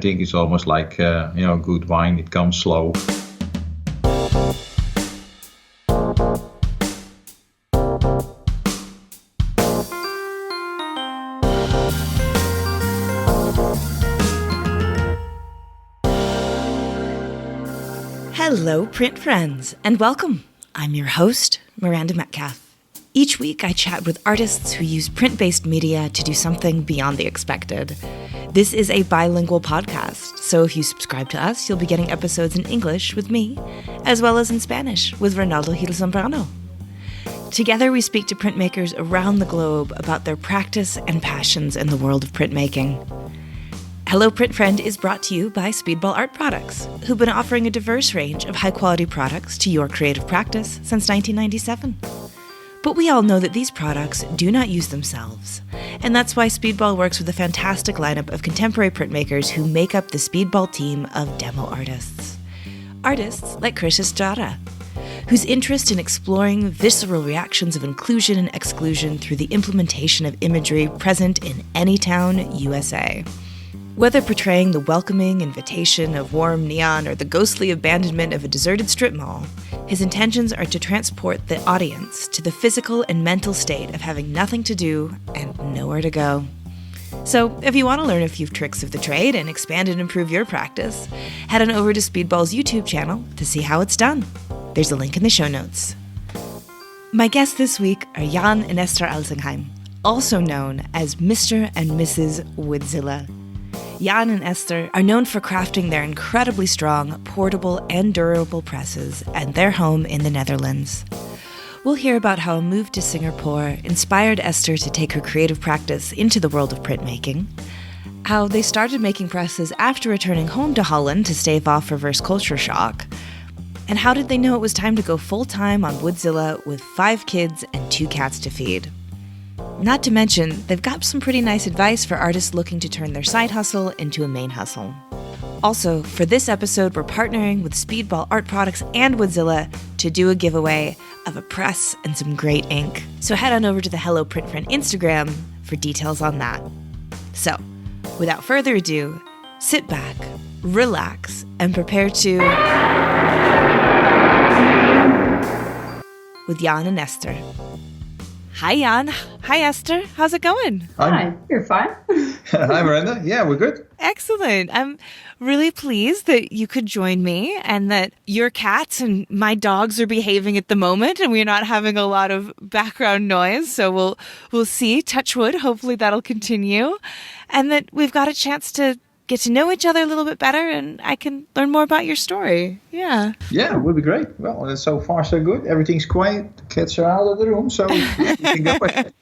think it's almost like, good wine. It comes slow. Hello, print friends, and welcome. I'm your host, Miranda Metcalf. Each week, I chat with artists who use print-based media to do something beyond the expected. This is a bilingual podcast, so if you subscribe to us, you'll be getting episodes in English with me, as well as in Spanish with Ronaldo Gil Zambrano. Together, we speak to printmakers around the globe about their practice and passions in the world of printmaking. Hello Print Friend is brought to you by Speedball Art Products, who've been offering a diverse range of high-quality products to your creative practice since 1997. But we all know that these products do not use themselves, and that's why Speedball works with a fantastic lineup of contemporary printmakers who make up the Speedball team of demo artists. Artists like Chris Estrada, whose interest in exploring visceral reactions of inclusion and exclusion through the implementation of imagery present in any town, USA. Whether portraying the welcoming invitation of warm neon or the ghostly abandonment of a deserted strip mall, his intentions are to transport the audience to the physical and mental state of having nothing to do and nowhere to go. So, if you want to learn a few tricks of the trade and expand and improve your practice, head on over to Speedball's YouTube channel to see how it's done. There's a link in the show notes. My guests this week are Jan and Esther Elzinga, also known as Mr. and Mrs. Woodzilla. Jan and Esther are known for crafting their incredibly strong, portable, and durable presses and their home in the Netherlands. We'll hear about how a move to Singapore inspired Esther to take her creative practice into the world of printmaking, how they started making presses after returning home to Holland to stave off reverse culture shock, and how did they know it was time to go full-time on Woodzilla with 5 kids and 2 cats to feed. Not to mention, they've got some pretty nice advice for artists looking to turn their side hustle into a main hustle. Also, for this episode, we're partnering with Speedball Art Products and Woodzilla to do a giveaway of a press and some great ink. So head on over to the Hello Print Friend Instagram for details on that. So, without further ado, sit back, relax, and prepare to... with Jan and Esther. Hi, Jan. Hi, Esther. How's it going? Hi, you're fine. Hi, Miranda. Yeah, we're good. Excellent. I'm really pleased that you could join me and that your cats and my dogs are behaving at the moment and we're not having a lot of background noise. So we'll see. Touch wood. Hopefully that'll continue. And that we've got a chance to get to know each other a little bit better and I can learn more about your story. Yeah. Yeah, it would be great. Well, so far so good. Everything's quiet. The cats are out of the room, so we can go ahead.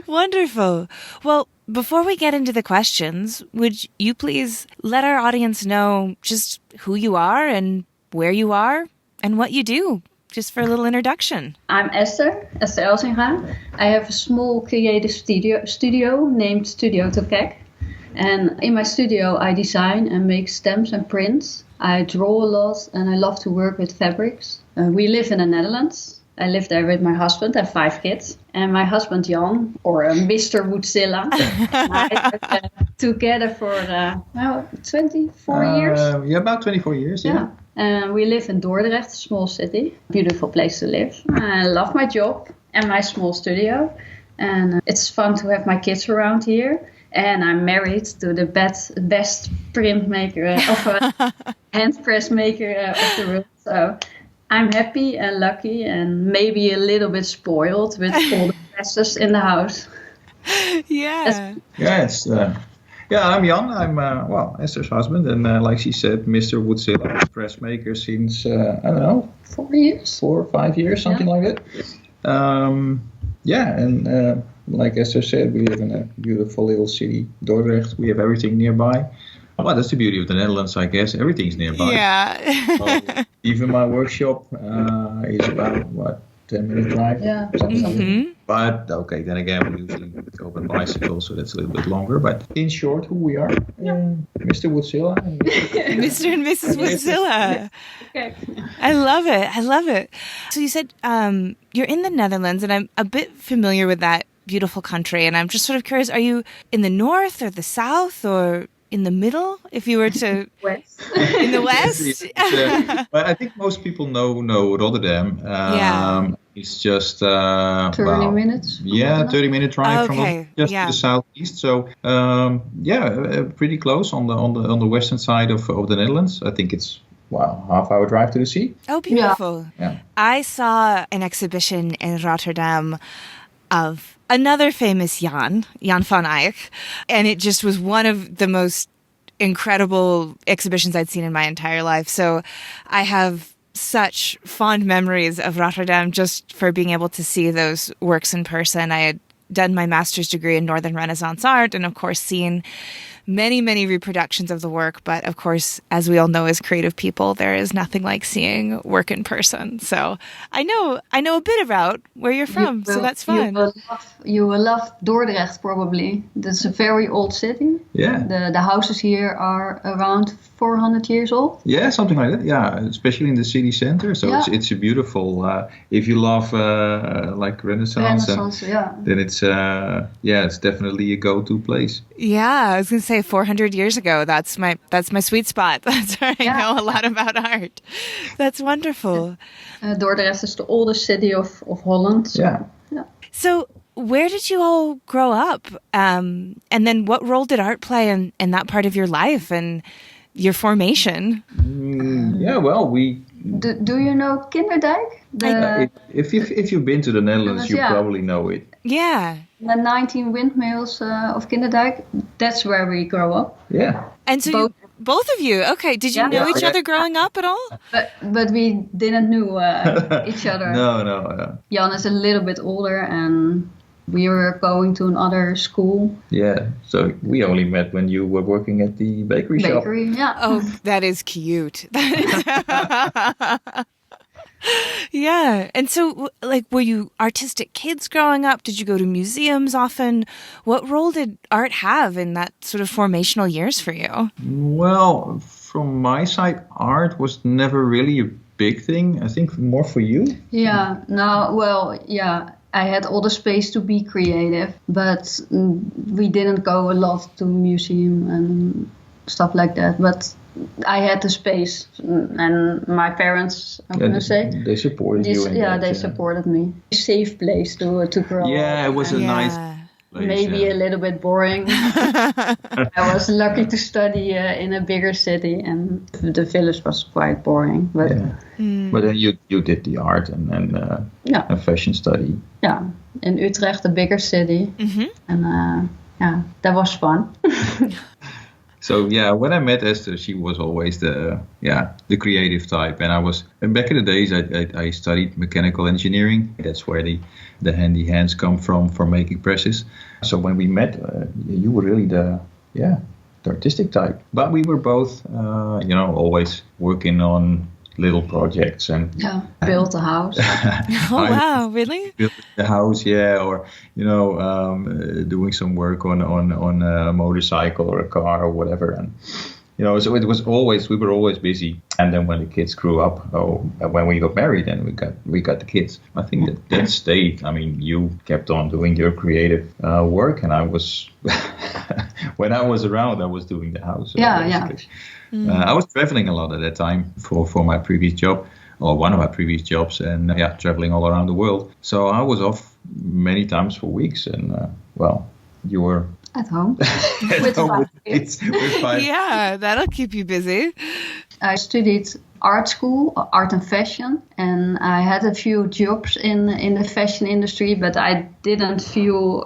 Wonderful. Well, before we get into the questions, would you please let our audience know just who you are and where you are and what you do, just for a little introduction? I'm Esther Elzinga. I have a small creative studio named Studio to Kek. And in my studio, I design and make stamps and prints. I draw a lot and I love to work with fabrics. We live in the Netherlands. I live there with my husband and 5 kids. And my husband, Jan, or Mr. Woodzilla, I worked together for 24 years. Yeah, about 24 years, yeah. And we live in Dordrecht, a small city. Beautiful place to live. I love my job and my small studio. And it's fun to have my kids around here. And I'm married to the best printmaker hand press maker of the world. So I'm happy and lucky and maybe a little bit spoiled with all the presses in the house. Yeah. I'm Jan. I'm Esther's husband, and like she said, Mr. Woodzilla, press maker since 4 or 5 years, something like that. Like Esther said, we live in a beautiful little city, Dordrecht. We have everything nearby. Well, that's the beauty of the Netherlands, I guess. Everything's nearby. Yeah. Even my workshop is about, 10-minute drive? Yeah. Something like that. But, okay, then again, we usually go by bicycle, so that's a little bit longer. But in short, who we are, Mr. Woodzilla. Mr. and Mrs. Woodzilla. Okay. I love it. So you said you're in the Netherlands, and I'm a bit familiar with that beautiful country. And I'm just sort of curious, are you in the north or the south or in the middle, if you were to... West. In the west? But I think most people know Rotterdam. It's just 30 minutes. Yeah, 30-minute drive from just to the southeast. So pretty close on the western side of the Netherlands. I think it's half-hour drive to the sea. Oh, beautiful! Yeah. I saw an exhibition in Rotterdam of another famous Jan van Eyck, and it just was one of the most incredible exhibitions I'd seen in my entire life. So I have such fond memories of Rotterdam just for being able to see those works in person. I had done my master's degree in Northern Renaissance art and, of course, seen many, many reproductions of the work. But, of course, as we all know as creative people, there is nothing like seeing work in person. So I know a bit about where you're from, so that's fun. You will love Dordrecht, probably. That's a very old city. Yeah. The houses here are around 400 years old. Yeah, something like that. Yeah, especially in the city center. So it's a beautiful. If you love like Renaissance, then it's it's definitely a go-to place. Yeah, I was gonna say 400 years ago. That's my sweet spot. That's where I know a lot about art. That's wonderful. Dordrecht is the oldest city of Holland. So, yeah. So where did you all grow up? And then what role did art play in that part of your life and your formation? We... Do you know Kinderdijk? If you've been to the Netherlands, you probably know it. Yeah. The 19 windmills of Kinderdijk, that's where we grow up. Yeah. And so both of you, okay. Did you know each other growing up at all? But we didn't know each other. No. Jan is a little bit older and we were going to another school. Yeah, so we only met when you were working at the bakery shop. Yeah. Oh, that is cute. Yeah. And so, were you artistic kids growing up? Did you go to museums often? What role did art have in that sort of formational years for you? Well, from my side, art was never really a big thing. I think more for you. Yeah. I had all the space to be creative, but we didn't go a lot to museum and stuff like that. But I had the space, and my parents, they supported you. They supported me. A safe place to grow up. Yeah, it was a nice place. Maybe a little bit boring. I was lucky to study in a bigger city, and the village was quite boring. But but then you did the art and fashion study. Yeah, in Utrecht, a bigger city, and that was fun. So when I met Esther, she was always the creative type, and back in the days I studied mechanical engineering. That's where the handy hands come from for making presses. So when we met, you were really the artistic type. But we were both always working on little projects and built a house. Oh wow, really? Built the house, or doing some work on a motorcycle or a car or whatever, and so it was we were always busy. And then when the kids grew up, when we got married, and we got the kids, I think that stayed. I mean, you kept on doing your creative work, and I was when I was around, I was doing the house. I was traveling a lot at that time for my previous job, or one of my previous jobs, and traveling all around the world. So I was off many times for weeks, and you were at home with five. Yeah, that'll keep you busy. I studied art school, art and fashion, and I had a few jobs in the fashion industry, but I didn't feel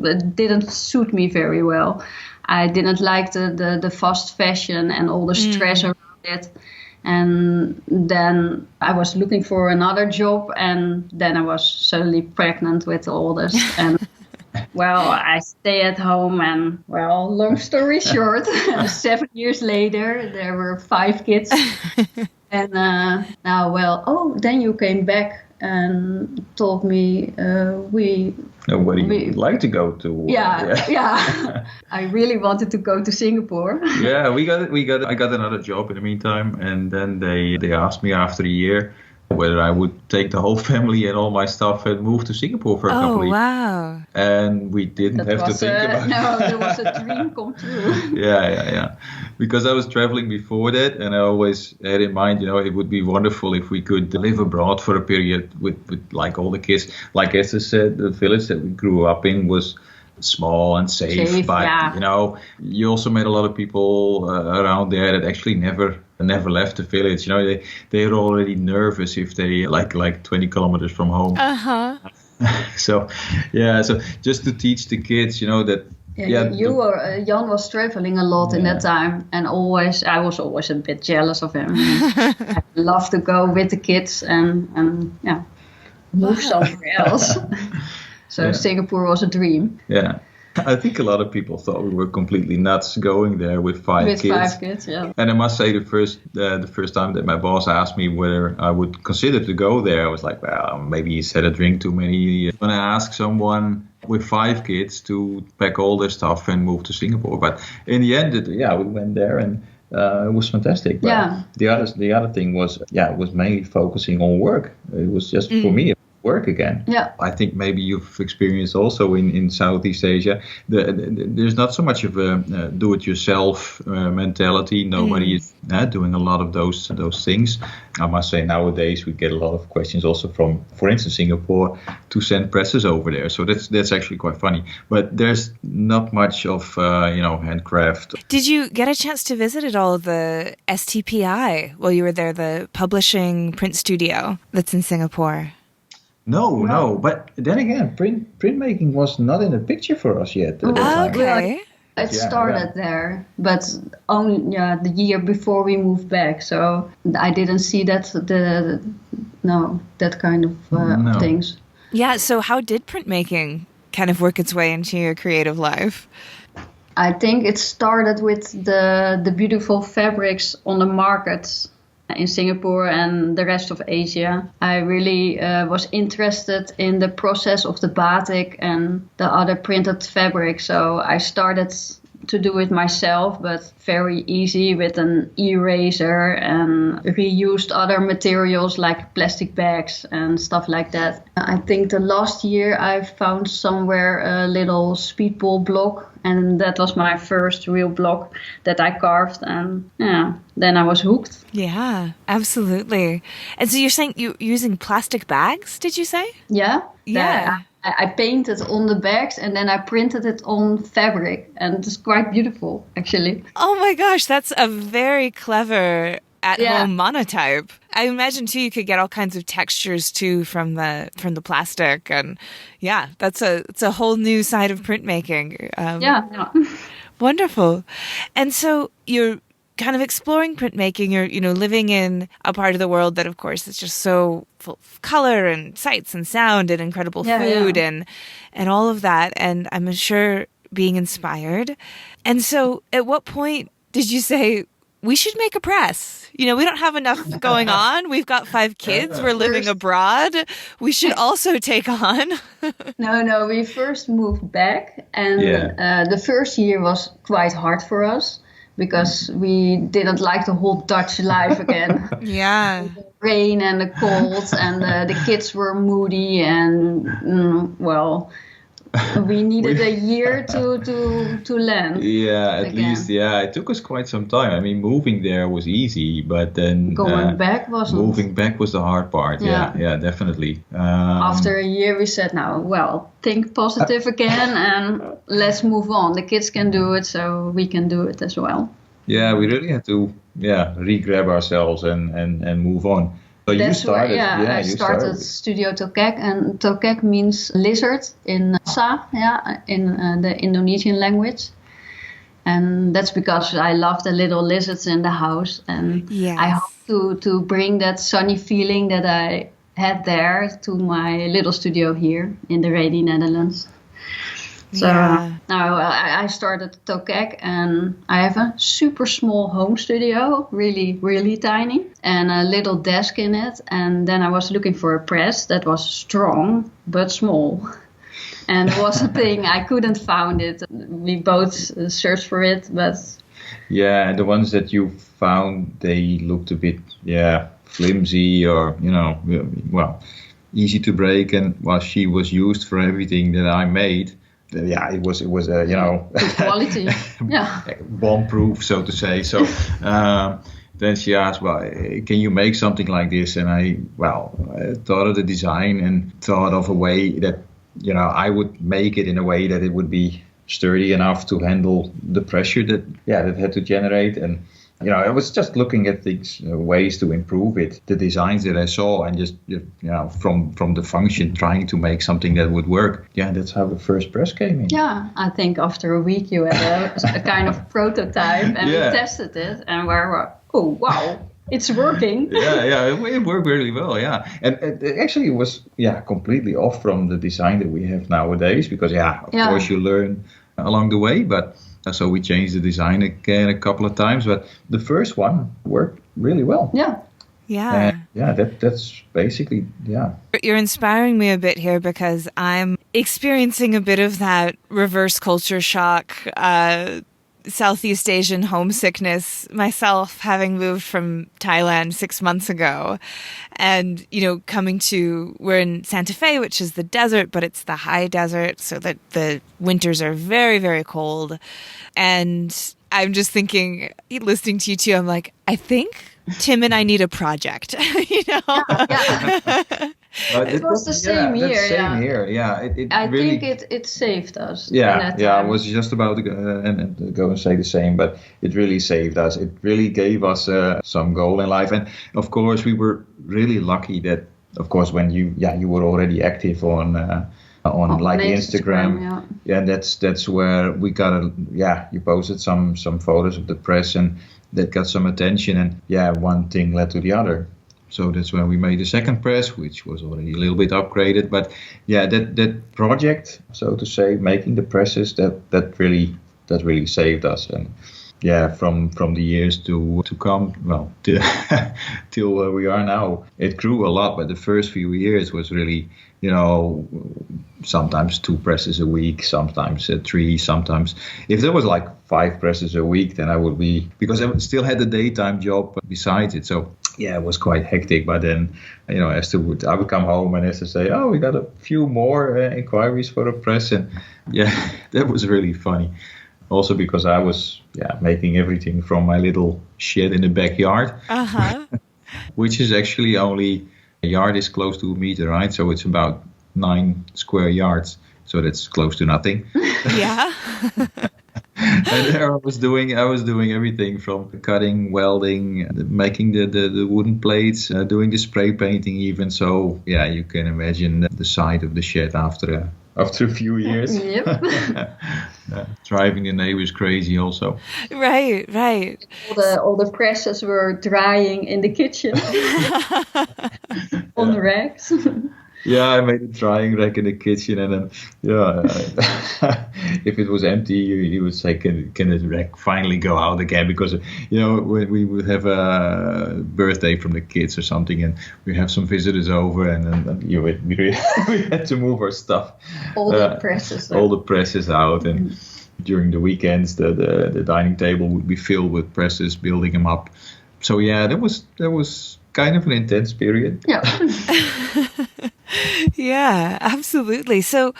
it didn't suit me very well. I didn't like the fast fashion and all the stress around it. And then I was looking for another job, and then I was suddenly pregnant with the oldest. And I stay at home, and long story short, 7 years later, there were 5 kids. And then you came back and told me where do you like to go to? I really wanted to go to Singapore. I got another job in the meantime, and then they asked me after a year, whether I would take the whole family and all my stuff and move to Singapore for a couple of years. Wow. And we didn't have to think about it. No, there was a dream come true. Yeah. Because I was traveling before that, and I always had in mind, it would be wonderful if we could live abroad for a period with like all the kids. Like Esther said, the village that we grew up in was small and safe, but you also met a lot of people around there that actually never left the village. They're already nervous if they like 20 kilometers from home. So just to teach the kids, that. Jan was traveling a lot in that time, and I was always a bit jealous of him. I love to go with the kids and move somewhere else. So Singapore was a dream. Yeah. I think a lot of people thought we were completely nuts going there with five kids. With 5 kids, yeah. And I must say, the first time that my boss asked me whether I would consider to go there, I was like, well, maybe he's had a drink too many. When I asked someone with 5 kids to pack all their stuff and move to Singapore, but in the end, we went there and it was fantastic. But the other thing was, it was mainly focusing on work. It was just for me. Work again. Yeah. I think maybe you've experienced also in Southeast Asia. There's not so much of a do-it-yourself mentality. Nobody is doing a lot of those things. I must say nowadays we get a lot of questions also from, for instance, Singapore to send presses over there. So that's actually quite funny. But there's not much of handcraft. Did you get a chance to visit at all the STPI while you were there, the publishing print studio that's in Singapore? No. But then again, printmaking was not in the picture for us yet. Okay. It started there, but only the year before we moved back. So I didn't see that kind of things. Yeah. So how did printmaking kind of work its way into your creative life? I think it started with the beautiful fabrics on the markets in Singapore and the rest of Asia. I really was interested in the process of the batik and the other printed fabric. So I started to do it myself, but very easy with an eraser, and reused other materials like plastic bags and stuff like that. I think the last year I found somewhere a little speedball block, and that was my first real block that I carved, and then I was hooked. Yeah, absolutely. And so you're saying you're using plastic bags, did you say? Yeah. Yeah. I painted on the bags and then I printed it on fabric, and it's quite beautiful, actually. Oh my gosh, that's a very clever at-home monotype. I imagine too you could get all kinds of textures too from the plastic, and it's a whole new side of printmaking. Wonderful. And so you're kind of exploring printmaking. You're living in a part of the world that, of course, is just so full of color and sights and sound and incredible food and all of that. And I'm sure being inspired. And so at what point did you say, we should make a press? We don't have enough going on. We've got 5 kids. We're living abroad. We should also take on. No, we first moved back. And the first year was quite hard for us, because we didn't like the whole Dutch life again. The rain and the cold, and the kids were moody, and we needed a year to land. Yeah, at least, it took us quite some time. I mean, moving there was easy, but then going back wasn't. Moving back was the hard part. Yeah, definitely. After a year, we said, think positive again, and let's move on. The kids can do it, so we can do it as well. Yeah, we really had to re-grab ourselves and move on. So I started Studio Tokek, and Tokek means lizard in Bahasa, in the Indonesian language. And that's because I love the little lizards in the house, and I hope to bring that sunny feeling that I had there to my little studio here in the rainy Netherlands. So now I started Tokek, and I have a super small home studio, really, really tiny, and a little desk in it. And then I was looking for a press that was strong but small. And it was a thing, I couldn't find it. We both searched for it, but... Yeah, and the ones that you found, they looked a bit, flimsy or, well, easy to break. And while she was used for everything that I made, it was good quality, bomb-proof, so to say. So then she asked, well, can you make something like this? And I thought of the design and thought of a way that, I would make it in a way that it would be sturdy enough to handle the pressure that had to generate. And I was just looking at things, ways to improve it, the designs that I saw, and just from the function, trying to make something that would work. Yeah, that's how the first press came in. Yeah, I think after a week you had a kind of prototype, and we tested it, and we were, oh wow, it's working. It worked really well. Yeah, and it actually was completely off from the design that we have nowadays, because of course you learn along the way, but. So we changed the design again a couple of times, but the first one worked really well. Yeah. That's basically, You're inspiring me a bit here, because I'm experiencing a bit of that reverse culture shock, Southeast Asian homesickness myself, having moved from Thailand 6 months ago. And, we're in Santa Fe, which is the desert, but it's the high desert, so that the winters are very, very cold. And I'm just thinking, listening to you two, I'm like, I think Tim and I need a project, It was the same here. Same here. I think it saved us. I was just about to go and say the same, but it really saved us. It really gave us some goal in life, and of course we were really lucky that, of course, when you were already active on like Instagram, and that's where we got you posted some photos of the press, and that got some attention, and one thing led to the other. So that's when we made the second press, which was already a little bit upgraded. But that project, so to say, making the presses, that really saved us. And from the years to come, well, till where we are now, it grew a lot. But the first few years was really, sometimes 2 presses a week, sometimes 3, sometimes if there was like 5 presses a week, then I would be, because I still had the daytime job besides it. So it was quite hectic. But then, I would come home and Esther say, oh, we got a few more inquiries for a press. And that was really funny. Also because I was making everything from my little shed in the backyard, which is actually only, a yard is close to a meter, right? So it's about 9 square yards. So that's close to nothing. Yeah. And there I was doing everything from cutting, welding, making the wooden plates, doing the spray painting even. So you can imagine the side of the shed after a few years. Yep. Driving the neighbors crazy also. Right. All the presses were drying in the kitchen on the racks. I made a drying rack in the kitchen, and then if it was empty, you would say, "Can the rack finally go out again?" Because when we would have a birthday from the kids or something, and we have some visitors over, and then we had to move our stuff, all the presses out, and during the weekends, the dining table would be filled with presses, building them up. So that was kind of an intense period. Yeah. Yeah, absolutely. So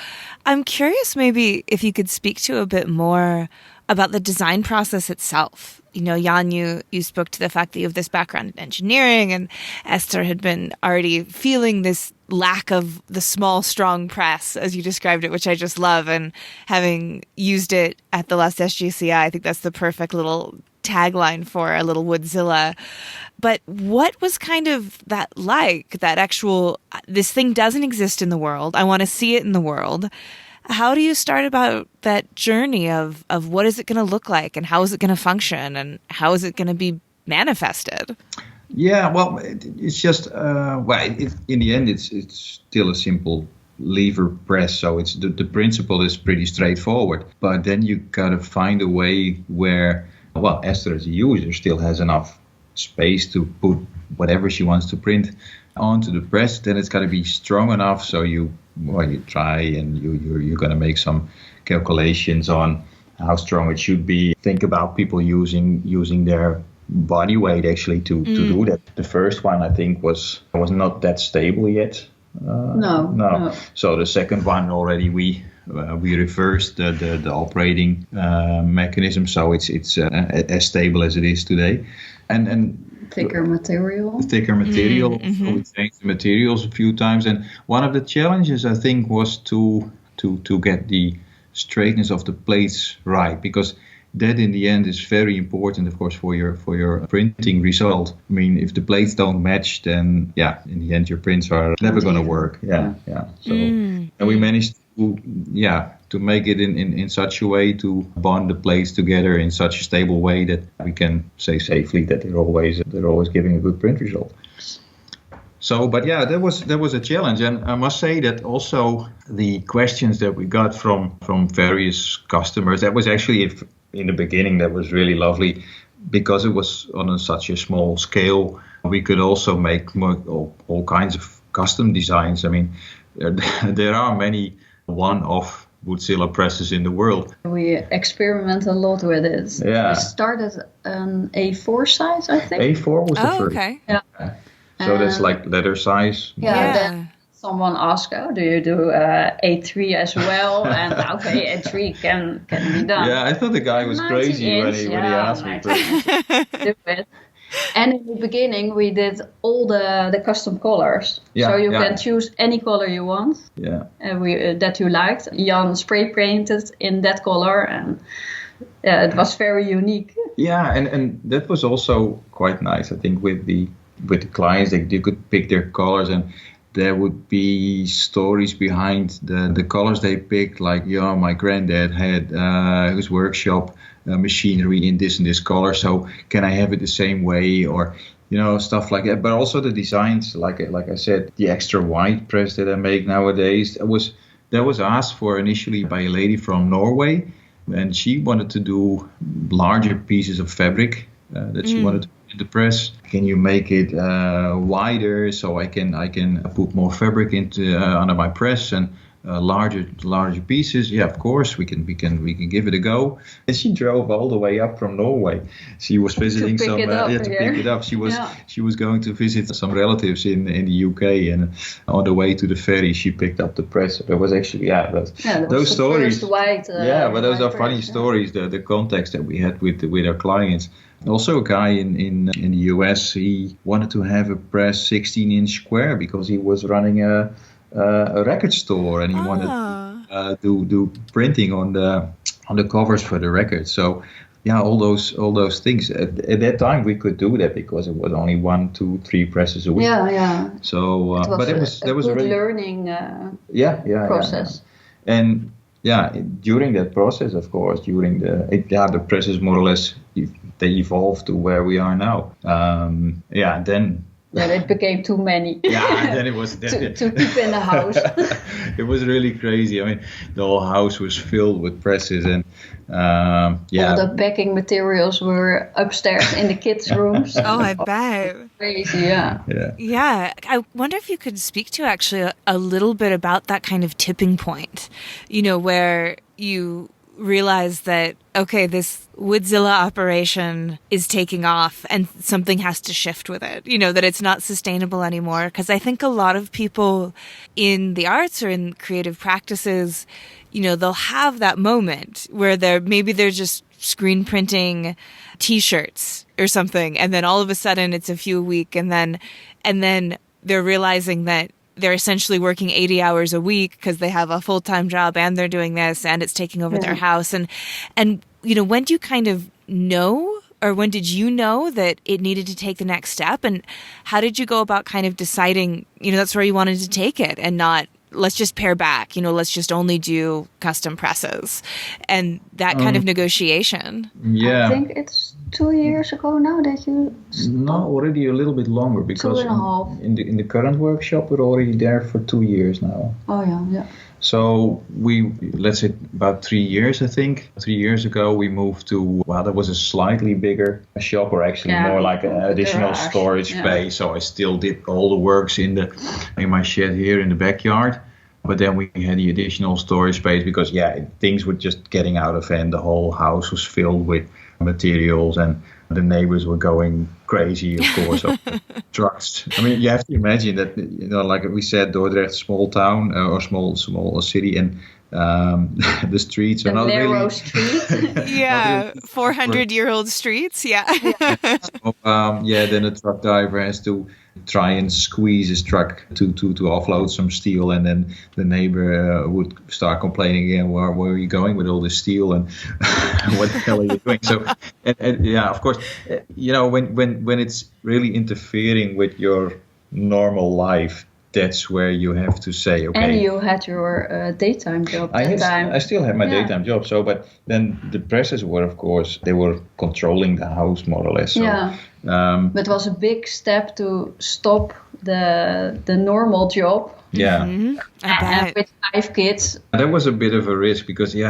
I'm curious maybe if you could speak to a bit more about the design process itself. Jan, you spoke to the fact that you have this background in engineering, and Esther had been already feeling this lack of the small, strong press, as you described it, which I just love. And having used it at the last SGCI, I think that's the perfect little tagline for a little Woodzilla. But what was kind of that like, that actual, this thing doesn't exist in the world, I want to see it in the world. How do you start about that journey of what is it going to look like, and how is it going to function, and how is it going to be manifested? Yeah, well, it's just, in the end, it's still a simple lever press. So it's the principle is pretty straightforward. But then you got to find a way where, Esther as a user still has enough space to put whatever she wants to print onto the press. Then it's got to be strong enough, so you try and you're going to make some calculations on how strong it should be. Think about people using their body weight actually to do that. The first one I think was not that stable yet. No. So the second one already we reversed the operating mechanism, so it's as stable as it is today, and thicker material. So we changed the materials a few times, and one of the challenges I think was to get the straightness of the plates right, because that in the end is very important, of course, for your printing result. I mean, if the plates don't match, then in the end your prints are never going to work. So and we managed to make it in such a way to bond the plates together in such a stable way that we can say safely that they're always giving a good print result. So, but that was a challenge, and I must say that also the questions that we got from various customers, that was actually in the beginning that was really lovely, because it was on such a small scale. We could also make all kinds of custom designs. I mean, there are many one-off Woodzilla presses in the world. We experiment a lot with it. Yeah. We started an A4 size, I think. A4 was the first. Okay. Yeah. So that's like letter size. Yeah. Then someone asked, do you do A3 as well? And okay, A3 can be done. Yeah, I thought the guy was crazy when he asked me. Do it. And in the beginning, we did all the custom colors. So you can choose any color you want. Yeah. That you liked. Jan spray painted in that color, and it was very unique. Yeah, and that was also quite nice. I think with the clients, they could pick their colors, and there would be stories behind the colors they picked. Like, my granddad had his workshop machinery in this and this color, so can I have it the same way, or stuff like that. But also the designs, like I said, the extra wide press that I make nowadays, that was asked for initially by a lady from Norway, and she wanted to do larger pieces of fabric that she wanted to put in the press. Can you make it wider so I can put more fabric into under my press, and larger pieces? Yeah, of course we can give it a go. And she drove all the way up from Norway. She was visiting to pick it up. She was going to visit some relatives in the UK, and on the way to the ferry she picked up the press. There was actually those stories. But those are funny stories. The context that we had with our clients. Also, a guy in the US, he wanted to have a press 16-inch square because he was running a record store, and he wanted to do printing on the covers for the records. So all those things. At that time we could do that because it was only 1, 2, 3 presses a week. So but it was a really learning process. And during that process, of course, the presses more or less they evolved to where we are now. Then it became too many. Then it was to keep in the house. It was really crazy. I mean, the whole house was filled with presses, and all the packing materials were upstairs in the kids' rooms. Oh, I bet. Crazy, Yeah. I wonder if you could speak to actually a little bit about that kind of tipping point, where you realize that, okay, this Woodzilla operation is taking off and something has to shift with it, that it's not sustainable anymore. Because I think a lot of people in the arts or in creative practices, they'll have that moment where they're just screen printing T-shirts or something, and then all of a sudden it's a few a week, and then they're realizing that they're essentially working 80 hours a week because they have a full-time job and they're doing this, and it's taking over their house. And when do you kind of know, or when did you know that it needed to take the next step? And how did you go about kind of deciding, that's where you wanted to take it, and not, let's just pare back, let's just only do custom presses, and that kind of negotiation? Yeah. I think it's 2 years ago now that you stopped. No, already a little bit longer, because 2.5. in the current workshop we're already there for 2 years now. Oh yeah. So let's say about 3 years, I think. 3 years ago we moved to, that was a slightly bigger shop, or actually more like an additional storage space. So I still did all the works in my shed here in the backyard. But then we had the additional storage space because things were just getting out of hand. The whole house was filled with materials, and the neighbors were going crazy, of course, of trucks. I mean, you have to imagine that, like we said, Dordrecht, small town or small city, and the streets are not narrow really street. Yeah, 400-year-old streets. Yeah. So, then the truck driver has to try and squeeze his truck to offload some steel, and then the neighbor would start complaining again, where are you going with all this steel, and what the hell are you doing? So, and of course, when it's really interfering with your normal life, that's where you have to say, okay. And you had your daytime job at that time. I still have my daytime job. So, but then the presses were, of course, they were controlling the house more or less. So, but it was a big step to stop the normal job. Yeah. Mm-hmm. And with 5 kids. That was a bit of a risk because, you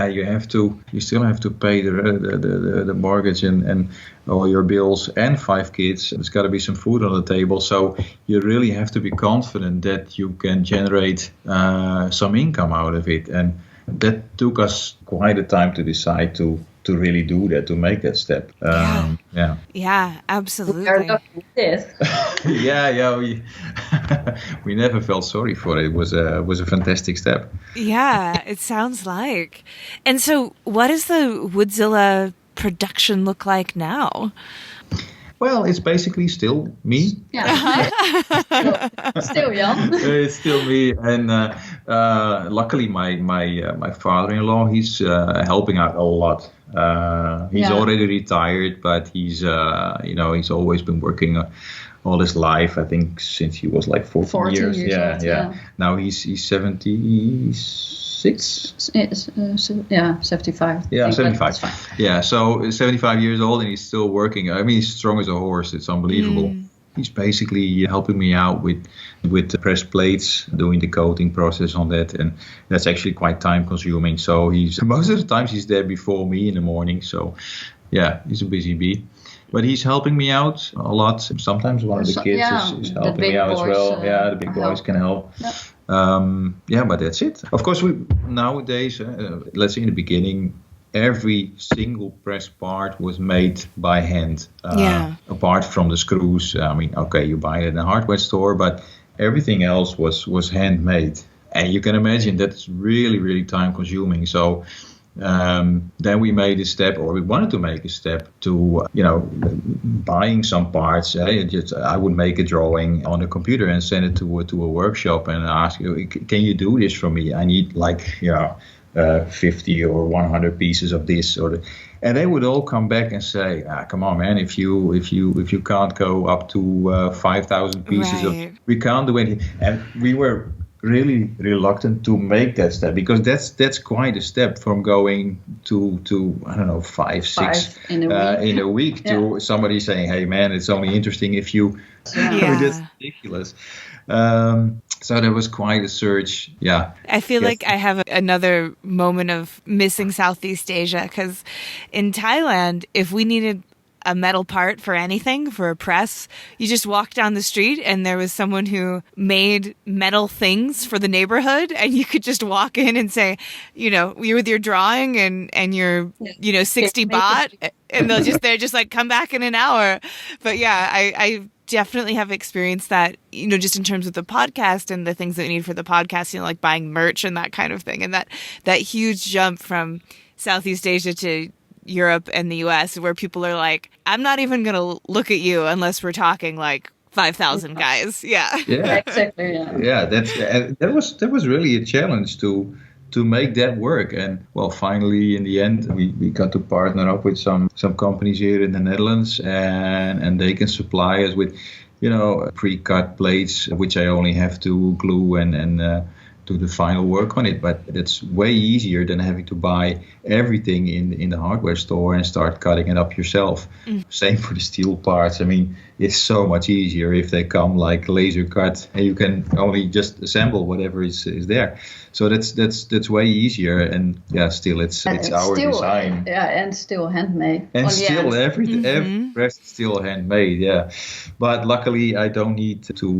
still have to pay the mortgage and all your bills and 5 kids. There's got to be some food on the table. So you really have to be confident that you can generate some income out of it. And that took us quite a time to decide to really do that, to make that step. Yeah, absolutely. We are lucky with this. We never felt sorry for it. It was a fantastic step. Yeah, it sounds like. And so what does the Woodzilla production look like now? Well, it's basically still me. Yeah. Still Jan. It's still me, and luckily my father-in-law, he's helping out a lot. He's already retired, but he's he's always been working all his life. I think since he was like 14 years. Yeah. Now he's 76. 75. Yeah, 75. Yeah, so 75 years old and he's still working. I mean, he's strong as a horse. It's unbelievable. He's basically helping me out with the press plates, doing the coating process on that, and that's actually quite time consuming. So most of the times he's there before me in the morning. So yeah, he's a busy bee. But he's helping me out a lot. Sometimes one of the kids is helping me out as well. The big boys can help. But that's it. Of course, nowadays, let's say in the beginning, every single press part was made by hand. Apart from the screws. I mean, okay, you buy it in a hardware store, but everything else was handmade. And you can imagine that's really, really time consuming. So then we made a step, or we wanted to make a step to, buying some parts. I would make a drawing on the computer and send it to a workshop and ask, can you do this for me? I need 50 or 100 pieces of this, and they would all come back and say, come on, man, if you can't go up to 5,000 pieces we can't do anything. And we were really reluctant to make that step because that's quite a step from going to I don't know 5, 6 in a week to somebody saying, hey man, it's only interesting if you that's ridiculous. So there was quite a surge. I feel like I have another moment of missing Southeast Asia because in Thailand, if we needed a metal part for anything, for a press, you just walk down the street and there was someone who made metal things for the neighborhood, and you could just walk in and say, you're with your drawing and your 60 baht, and they're just like, come back in an hour. But I definitely have experienced that, just in terms of the podcast and the things that we need for the podcast, like buying merch and that kind of thing, and that huge jump from Southeast Asia to Europe and the US, where people are like, I'm not even going to look at you unless we're talking like 5,000 guys. Yeah, exactly. That was really a challenge to make that work. And well, finally in the end we got to partner up with some companies here in the Netherlands, and they can supply us with pre-cut plates, which I only have to glue and do the final work on it. But it's way easier than having to buy everything in the hardware store and start cutting it up yourself. Same for the steel parts. I mean, it's so much easier if they come like laser cut and you can only just assemble whatever is there. So that's way easier, and still it's our design. And still handmade. And still every press is still handmade. Yeah, but luckily I don't need to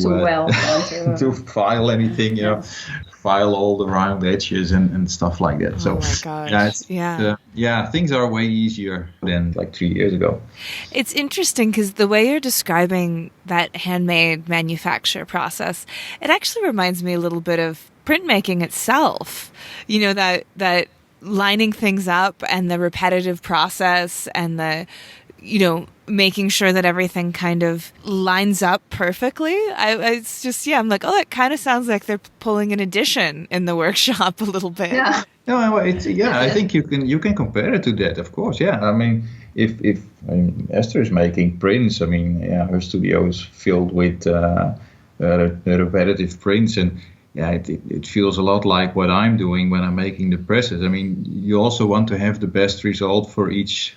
file anything. File all the round edges and stuff like that. Oh my gosh. yeah, things are way easier than like 3 years ago. It's interesting because the way you're describing that handmade manufacture process, it actually reminds me a little bit of printmaking itself. You know, that lining things up and the repetitive process and the, you know, making sure that everything kind of lines up perfectly. It's just, yeah, I'm like, oh, it kind of sounds like they're pulling an addition in the workshop a little bit. Yeah. No, I think you can compare it to that, of course. Yeah, I mean, if Esther is making prints, I mean, yeah, her studio is filled with repetitive prints, and yeah, it feels a lot like what I'm doing when I'm making the presses. I mean, you also want to have the best result for each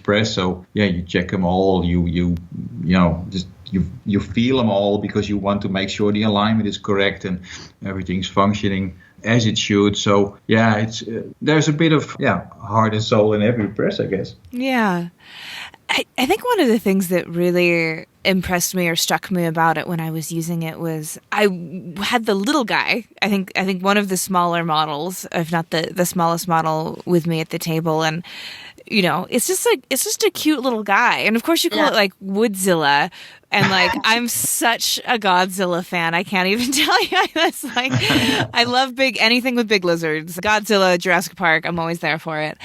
press. So yeah, you check them all. You know, just you feel them all because you want to make sure the alignment is correct and everything's functioning as it should. So yeah, it's there's a bit of heart and soul in every press, I guess. Yeah. I think one of the things that really impressed me or struck me about it when I was using it was I had the little guy. I think one of the smaller models, if not the smallest model, with me at the table, and you know, it's just a cute little guy. And of course you call it like Woodzilla. And like, I'm such a Godzilla fan. I can't even tell you. It's like, I love anything with big lizards. Godzilla, Jurassic Park, I'm always there for it.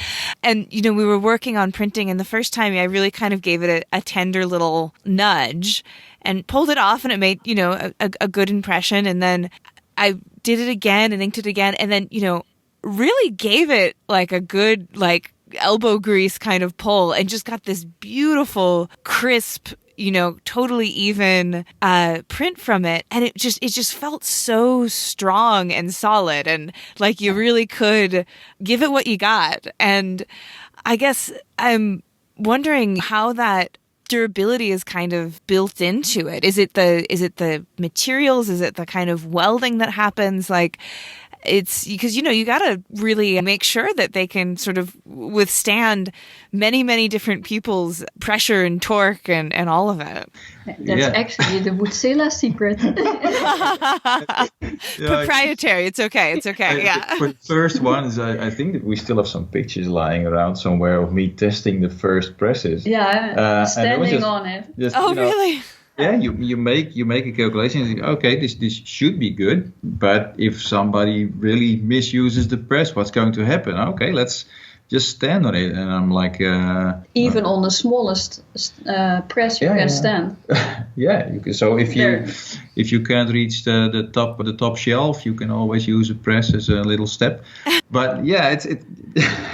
And, you know, we were working on printing, and the first time I really kind of gave it a tender little nudge and pulled it off, and it made, you know, a good impression. And then I did it again and inked it again. And then, you know, really gave it like a good, like, elbow grease kind of pull, and just got this beautiful, crisp, you know, totally even print from it. And it just felt so strong and solid, and like you really could give it what you got. And I guess I'm wondering how that durability is kind of built into it. Is it the materials? Is it the kind of welding that happens? Like, it's because, you know, you got to really make sure that they can sort of withstand many, many different people's pressure and torque and all of it. That's actually the Woodzilla secret. Proprietary. It's okay. Yeah. For the first one, I think that we still have some pictures lying around somewhere of me testing the first presses. Yeah, standing on it. Really? Yeah, you make a calculation and think, okay, this should be good, but if somebody really misuses the press, what's going to happen? Okay, let's just stand on it. And I'm like, even on the smallest press you can stand. Yeah, you can. So if you can't reach the top shelf, you can always use a press as a little step. But yeah,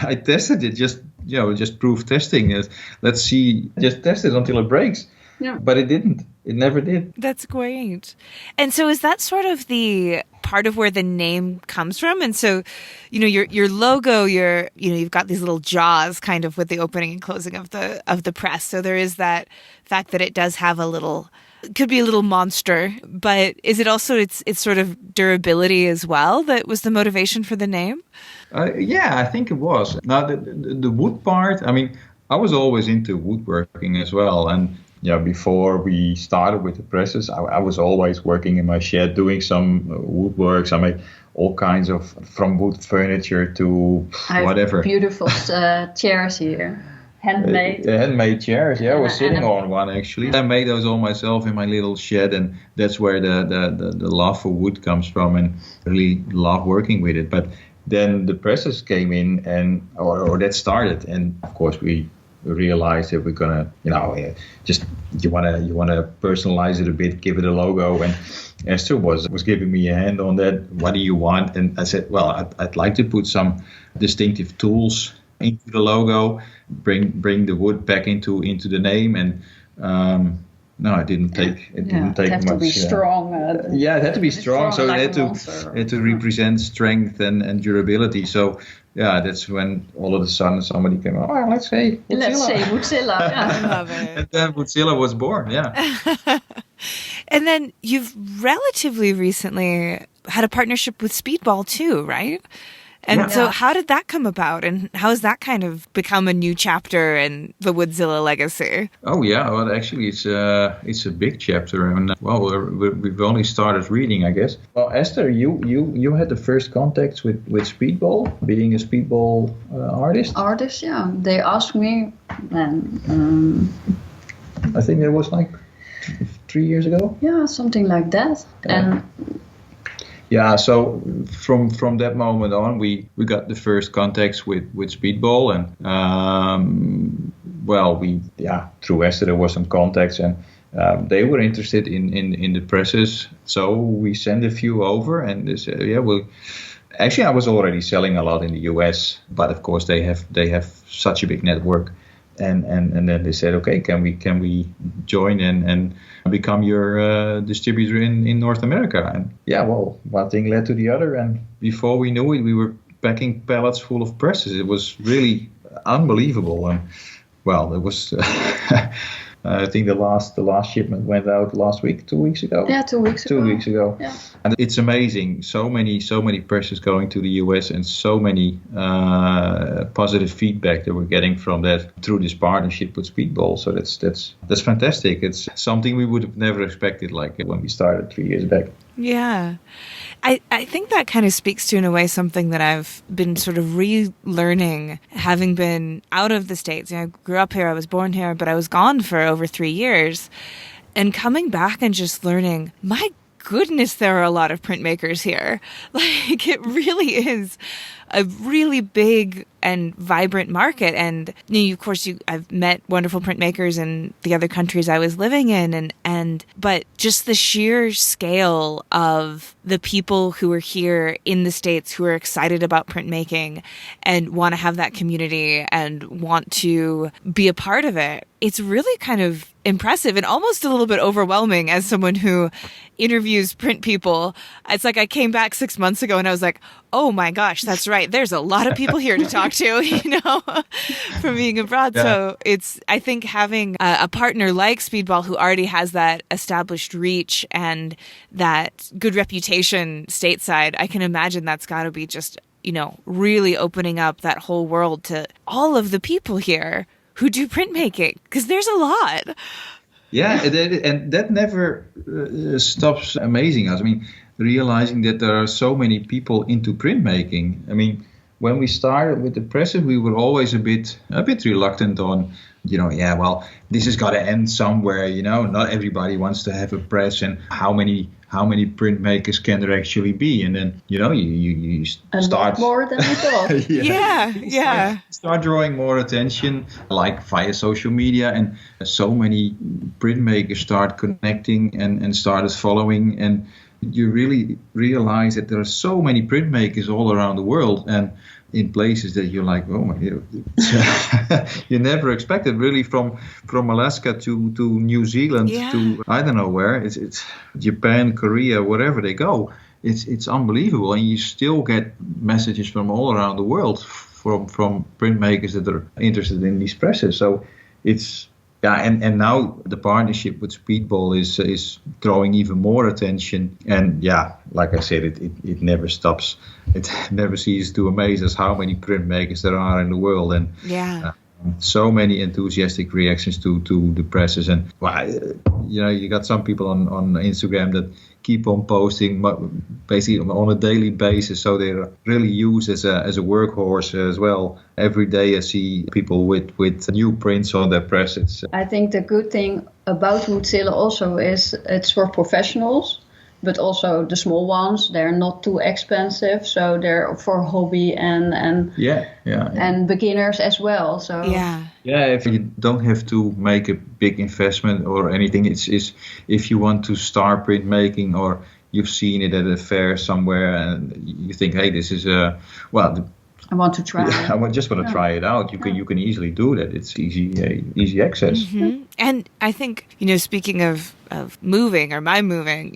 I tested it, just proof testing. Let's see, just test it until it breaks. Yeah. But it didn't. It never did. That's great. And so is that sort of the part of where the name comes from? And so, you know, your logo, you've got these little jaws kind of with the opening and closing of the press. So there is that fact that it does have could be a little monster, but is it also its sort of durability as well that was the motivation for the name? Yeah, I think it was. Now the wood part, I mean, I was always into woodworking as well, and yeah, before we started with the presses, I was always working in my shed doing some woodworks. I made all kinds of, from wood furniture to whatever. Beautiful chairs here. Handmade. Handmade chairs, yeah. I was sitting on one actually. I made those all myself in my little shed, and that's where the love for wood comes from, and really love working with it. But then the presses came in, or that started, and of course we realized that we're gonna, you wanna personalize it a bit, give it a logo, and Esther was giving me a hand on that. What do you want? And I said, well, I'd like to put some distinctive tools into the logo, bring the wood back into the name, and no, it didn't take much. It had to be strong. It had to be strong. So it had to represent strength and durability. So yeah, that's when all of a sudden somebody came out, oh, let's say Woodzilla. Yeah. I love it. And then Woodzilla was born, yeah. And then you've relatively recently had a partnership with Speedball too, right? And so how did that come about? And how has that kind of become a new chapter in the Woodzilla legacy? Oh, yeah. Well, actually, it's a big chapter. And, well, we've only started reading, I guess. Well, Esther, you had the first contacts with Speedball, being a Speedball artist? Artist, yeah. They asked me, and I think it was like 3 years ago. Yeah, something like that. And yeah, so from that moment on, we got the first contacts with Speedball, and through Esther there was some contacts, and they were interested in the presses, so we sent a few over, and they said, actually I was already selling a lot in the US, but of course they have such a big network. And then they said, okay, can we join and become your distributor in North America? And one thing led to the other, and before we knew it, we were packing pallets full of presses. It was really unbelievable, and well, it was. I think the last shipment went out last week, 2 weeks ago. Yeah, 2 weeks ago. 2 weeks ago. Yeah. And it's amazing. So many presses going to the US, and so many positive feedback that we're getting from that through this partnership with Speedball. So that's fantastic. It's something we would have never expected, like when we started 3 years back. Yeah. I think that kind of speaks to, in a way, something that I've been sort of relearning, having been out of the States. I grew up here, I was born here, but I was gone for over 3 years. And coming back and just learning, my goodness, there are a lot of printmakers here. Like, it really is a really big and vibrant market. And of course, I've met wonderful printmakers in the other countries I was living in, but just the sheer scale of the people who are here in the States who are excited about printmaking and want to have that community and want to be a part of it. It's really kind of impressive and almost a little bit overwhelming as someone who interviews print people. It's like I came back 6 months ago and I was like, oh my gosh, that's right. There's a lot of people here to talk to, from being abroad. Yeah. So I think having a partner like Speedball who already has that established reach and that good reputation stateside, I can imagine that's got to be just, really opening up that whole world to all of the people here who do printmaking, because there's a lot. Yeah, and that never stops amazing us. I mean, realizing that there are so many people into printmaking. I mean, when we started with the presses, we were always a bit reluctant on, this has got to end somewhere. Not everybody wants to have a press, and how many printmakers can there actually be? And then you start more than I thought. yeah. Start drawing more attention, like via social media, and so many printmakers start connecting and started following, and you really realize that there are so many printmakers all around the world, and in places that you're like, oh my God, you never expected, really, from Alaska to New Zealand to I don't know where. It's Japan, Korea, wherever they go. It's unbelievable, and you still get messages from all around the world from printmakers that are interested in these presses. So it's and now the partnership with Speedball is drawing even more attention, and like I said, it never stops. It never ceases to amaze us how many printmakers there are in the world, and so many enthusiastic reactions to the presses. And you got some people on Instagram that keep on posting basically on a daily basis, so they're really used as a workhorse as well. Every day I see people with new prints on their presses. I think the good thing about Woodzilla also is it's for professionals, but also the small ones. They're not too expensive, so they're for hobby and beginners as well. So if you don't have to make a big investment or anything, it's if you want to start printmaking, or you've seen it at a fair somewhere and you think, hey, this is I want to try. I just want to try it out. You can easily do that. It's easy access. Mm-hmm. And I think, speaking of moving or my moving,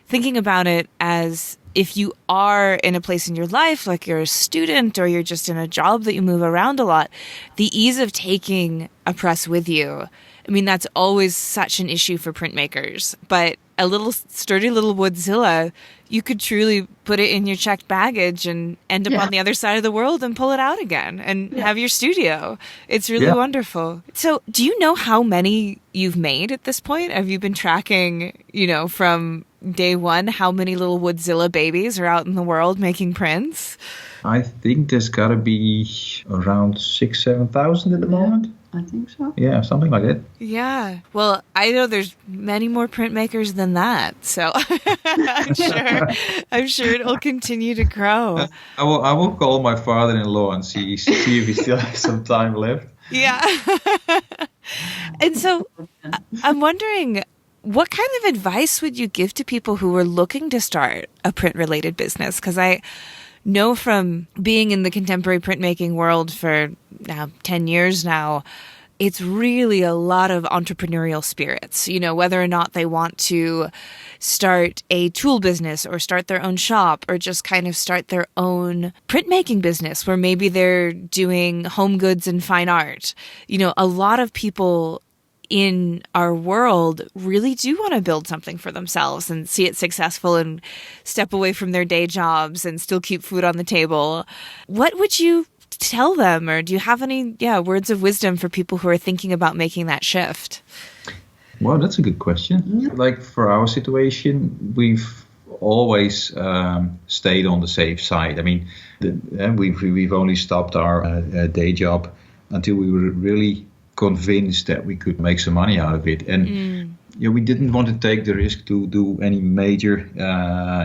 thinking about it as if you are in a place in your life, like you're a student or you're just in a job that you move around a lot, the ease of taking a press with you, I mean, that's always such an issue for printmakers. But a little sturdy little Woodzilla, you could truly put it in your checked baggage and end up on the other side of the world and pull it out again and have your studio. It's really wonderful. So do you know how many you've made at this point? Have you been tracking, from day one, how many little Woodzilla babies are out in the world making prints? I think there's got to be around 6,000-7,000 at the moment. I think so. Yeah, something like that. Yeah. Well, I know there's many more printmakers than that, so I'm sure it will continue to grow. I will call my father-in-law and see if he still has some time left. Yeah. And so I'm wondering, what kind of advice would you give to people who are looking to start a print-related business? Because I know from being in the contemporary printmaking world for 10 years now, it's really a lot of entrepreneurial spirits, whether or not they want to start a tool business or start their own shop or just kind of start their own printmaking business where maybe they're doing home goods and fine art. A lot of people in our world really do want to build something for themselves and see it successful and step away from their day jobs and still keep food on the table. What would you tell them, or do you have any words of wisdom for people who are thinking about making that shift? Well, that's a good question. Like for our situation, we've always stayed on the safe side. I mean, we've only stopped our day job until we were really convinced that we could make some money out of it. And we didn't want to take the risk to do any major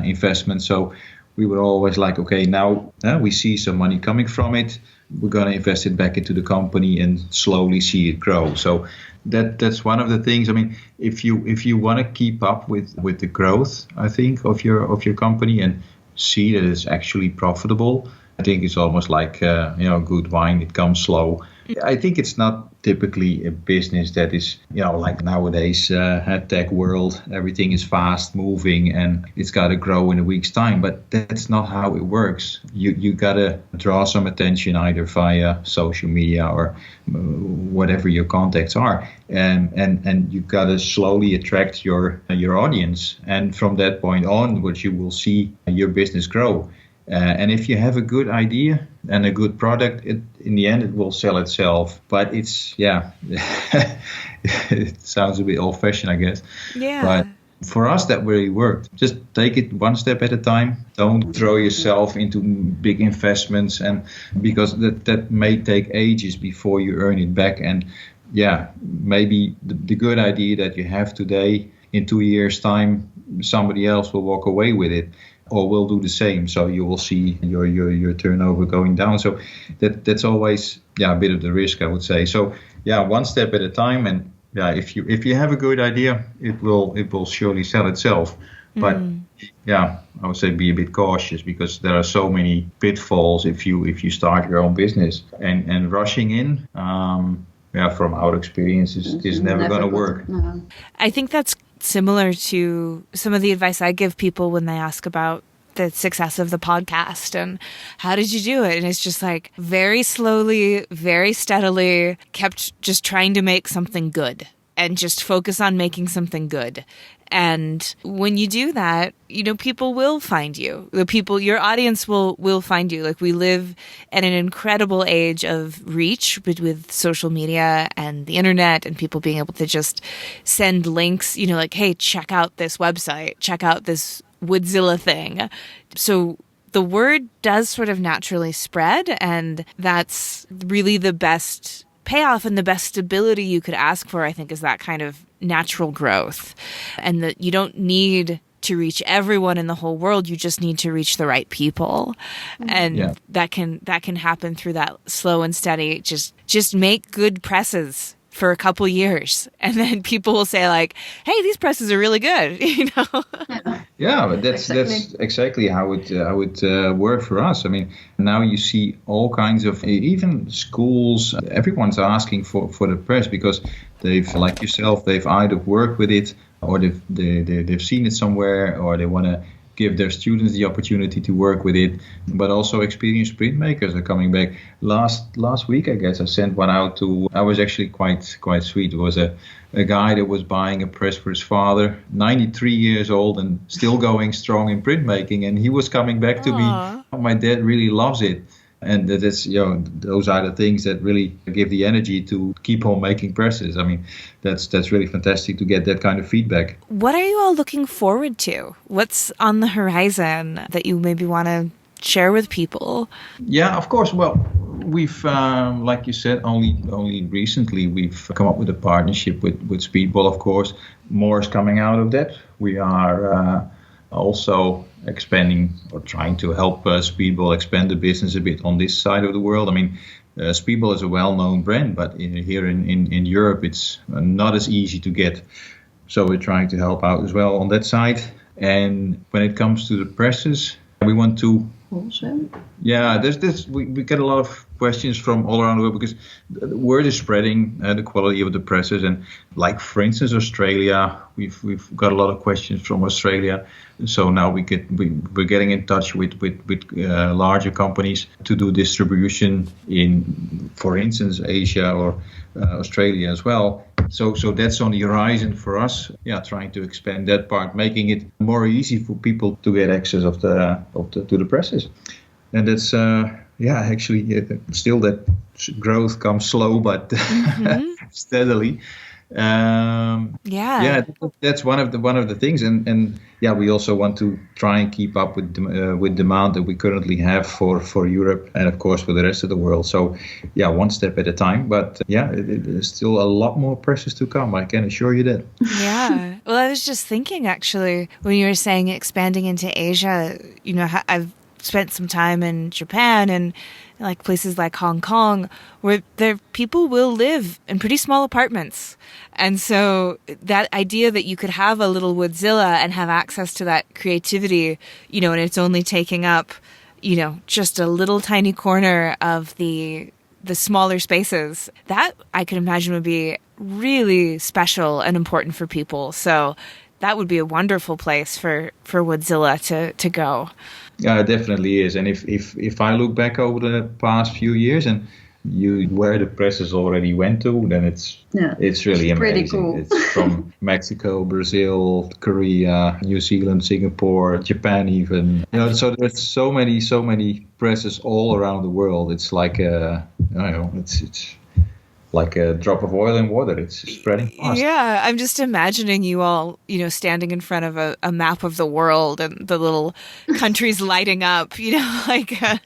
investment. So we were always like, okay, now we see some money coming from it. We're going to invest it back into the company and slowly see it grow. So that's one of the things. I mean, if you want to keep up with the growth, I think, of your company and see that it's actually profitable, I think it's almost like good wine. It comes slow. I think it's not typically a business that is, like nowadays, tech world, everything is fast moving and it's got to grow in a week's time. But that's not how it works. You got to draw some attention either via social media or whatever your contacts are. And you got to slowly attract your audience. And from that point onwards, you will see your business grow. And if you have a good idea and a good product, in the end, it will sell itself. But it's, it sounds a bit old-fashioned, I guess. Yeah. But for us, that really worked. Just take it one step at a time. Don't throw yourself into big investments, and because that may take ages before you earn it back. And maybe the good idea that you have today, in 2 years' time, somebody else will walk away with it. Or will do the same, so you will see your turnover going down. So that's always a bit of the risk, I would say. So one step at a time, and if you have a good idea, it will surely sell itself. But I would say be a bit cautious, because there are so many pitfalls if you start your own business, and rushing in. From our experience, is never going to work. No. I think that's similar to some of the advice I give people when they ask about the success of the podcast and how did you do it? And it's just like very slowly, very steadily, kept just trying to make something good and just focus on making something good. And when you do that, people will find you. Your audience will find you. Like, we live at an incredible age of reach with social media and the internet, and people being able to just send links, like, hey, check out this website, check out this Woodzilla thing. So the word does sort of naturally spread, and that's really the best payoff and the best stability you could ask for, I think, is that kind of natural growth. And that you don't need to reach everyone in the whole world, you just need to reach the right people. And that can happen through that slow and steady, just make good presses for a couple years, and then people will say like, hey, these presses are really good. But that's exactly how it worked for us. I mean, now you see all kinds of, even schools, everyone's asking for the press, because they've, like yourself, they've either worked with it, or they've seen it somewhere, or they want to give their students the opportunity to work with it. But also experienced printmakers are coming back. Last week, I guess, I sent one out to, I was actually quite sweet. It was a guy that was buying a press for his father, 93 years old and still going strong in printmaking. And he was coming back to me, oh, my dad really loves it. And that's, those are the things that really give the energy to keep on making presses. I mean, that's really fantastic to get that kind of feedback. What are you all looking forward to? What's on the horizon that you maybe want to share with people? Yeah, of course. Well, we've, like you said, only recently we've come up with a partnership with Speedball, of course. More is coming out of that. We are also expanding or trying to help Speedball expand the business a bit on this side of the world. I mean, Speedball is a well-known brand, but here in Europe, it's not as easy to get. So we're trying to help out as well on that side. And when it comes to the presses, we want to... Awesome. Yeah, we get a lot of questions from all around the world because the word is spreading, the quality of the presses. And like, for instance, Australia, we've got a lot of questions from Australia. So now we're getting in touch with larger companies to do distribution in, for instance, Asia or Australia as well. So that's on the horizon for us. Yeah, trying to expand that part, making it more easy for people to get access to the presses. And that's actually still that growth comes slow but steadily. That's one of the things, and we also want to try and keep up with demand that we currently have for Europe and of course for the rest of the world. So one step at a time, but there's still a lot more presses to come, I can assure you that. Yeah, well, I was just thinking actually when you were saying expanding into Asia, I've spent some time in Japan and like places like Hong Kong where people will live in pretty small apartments. And so that idea that you could have a little Woodzilla and have access to that creativity, and it's only taking up, just a little tiny corner of the smaller spaces, that I can imagine would be really special and important for people. So that would be a wonderful place for Woodzilla to go. Yeah, it definitely is. And if I look back over the past few years and where the presses already went to, then it's really amazing. Pretty cool. It's from Mexico, Brazil, Korea, New Zealand, Singapore, Japan even. So there's so many presses all around the world. It's like it's like a drop of oil in water. It's spreading fast. Yeah, I'm just imagining you all, standing in front of a map of the world and the little countries lighting up, like a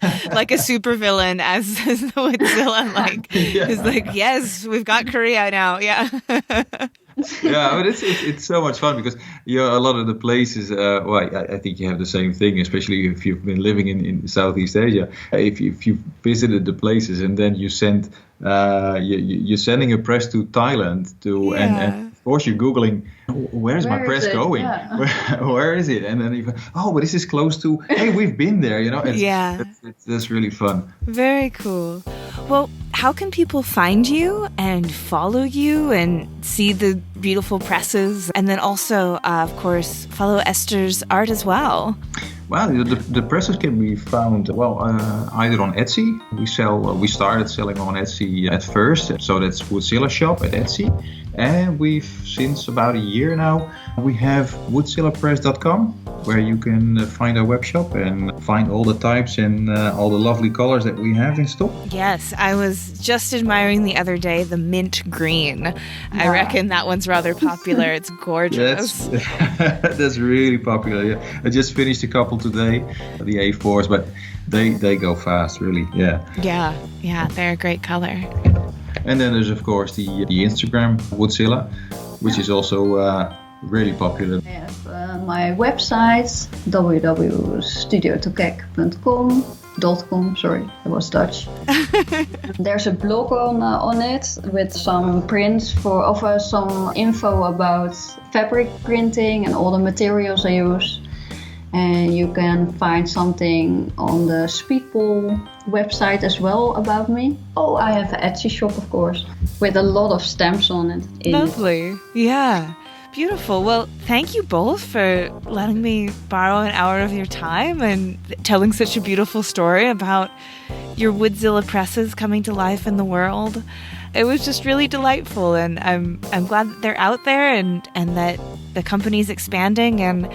supervillain as the Woodzilla, is like, yes, we've got Korea now. Yeah. Yeah, but it's so much fun because a lot of the places. I think you have the same thing, especially if you've been living in Southeast Asia. If you visited the places and then you send you're sending a press to Thailand and of course you're googling where's my press going? Yeah. Where is it? And then you go, but this is close to. Hey, we've been there. That's really fun. Very cool. Well, how can people find you and follow you and see the beautiful presses, and then also, of course, follow Esther's art as well? Well, the presses can be found either on Etsy. We started selling on Etsy at first, so that's Woodzilla shop at Etsy. And we've, since about a year now, we have woodzillapress.com, where you can find our web shop and find all the types and all the lovely colors that we have in stock. Yes, I was just admiring the other day the mint green. Yeah. I reckon that one's rather popular. It's gorgeous. That's really popular. Yeah, I just finished a couple today, the A4s, but they go fast, really. Yeah. Yeah, they're a great color. And then there's, of course, the Instagram Woodzilla, which is also really popular. I have my website, www.studiotokek.com. Sorry, it was Dutch. There's a blog on it with some prints for some info about fabric printing and all the materials I use. And you can find something on the Speedball website as well about me. Oh, I have an Etsy shop, of course, with a lot of stamps on it. Lovely. Yeah. Beautiful. Well, thank you both for letting me borrow an hour of your time and telling such a beautiful story about your Woodzilla presses coming to life in the world. It was just really delightful, and I'm glad that they're out there and that the company's expanding, and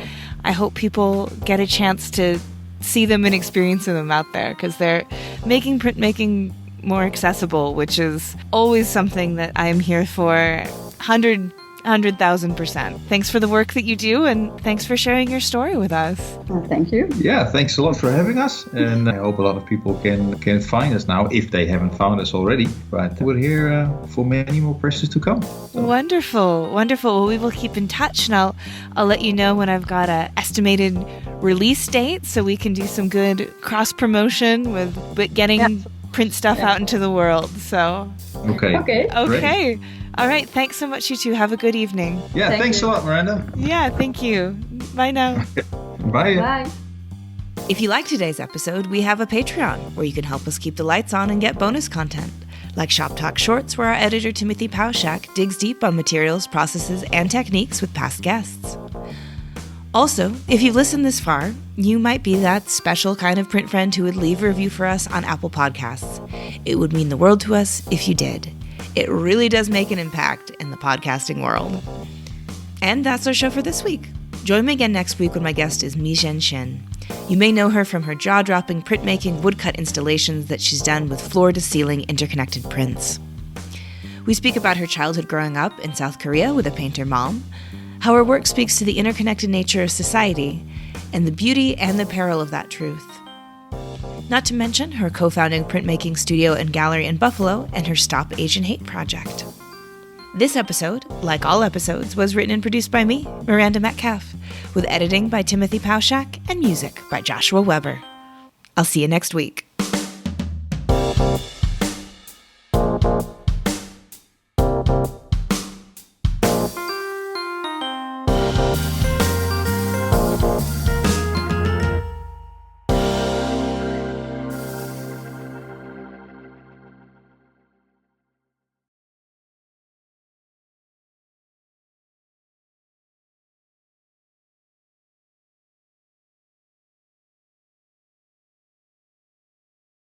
I hope people get a chance to see them and experience them out there, because they're making printmaking more accessible, which is always something that I am here for 100,000%. Thanks for the work that you do, and thanks for sharing your story with us. Well, thank you. Yeah, thanks a lot for having us. And I hope a lot of people can find us now, if they haven't found us already. But we're here for many more presses to come. So. Wonderful. Well, we will keep in touch, and I'll let you know when I've got a estimated release date, so we can do some good cross-promotion with getting print stuff out into the world. So Okay. Great. All right, thanks so much, you two. Have a good evening. Yeah, thanks a lot, Miranda. Yeah, thank you. Bye now. Bye. Bye. If you like today's episode, we have a Patreon where you can help us keep the lights on and get bonus content, like Shop Talk Shorts, where our editor Timothy Pauschak digs deep on materials, processes, and techniques with past guests. Also, if you've listened this far, you might be that special kind of print friend who would leave a review for us on Apple Podcasts. It would mean the world to us if you did. It really does make an impact in the podcasting world. And that's our show for this week. Join me again next week when my guest is Mi-Zhen Shin. You may know her from her jaw-dropping printmaking woodcut installations that she's done with floor-to-ceiling interconnected prints. We speak about her childhood growing up in South Korea with a painter mom, how her work speaks to the interconnected nature of society, and the beauty and the peril of that truth. Not to mention her co-founding printmaking studio and gallery in Buffalo and her Stop Asian Hate project. This episode, like all episodes, was written and produced by me, Miranda Metcalf, with editing by Timothy Pauschak and music by Joshua Weber. I'll see you next week.